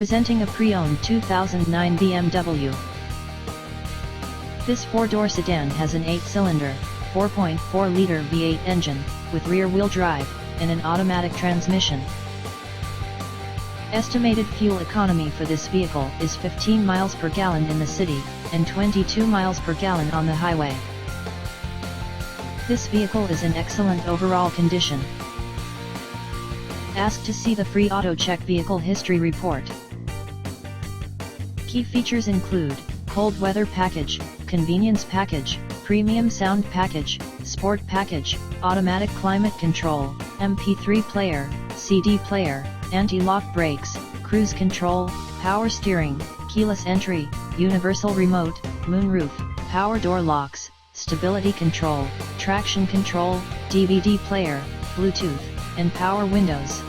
Presenting a pre-owned 2009 BMW. This four-door sedan has an 8-cylinder, 4.4-liter V8 engine, with rear-wheel drive, and an automatic transmission. Estimated fuel economy for this vehicle is 15 miles per gallon in the city, and 22 miles per gallon on the highway. This vehicle is in excellent overall condition. Ask to see the free AutoCheck Vehicle History Report. Key features include cold weather package, convenience package, premium sound package, sport package, automatic climate control, MP3 player, CD player, anti-lock brakes, cruise control, power steering, keyless entry, universal remote, moonroof, power door locks, stability control, traction control, DVD player, Bluetooth, and power windows.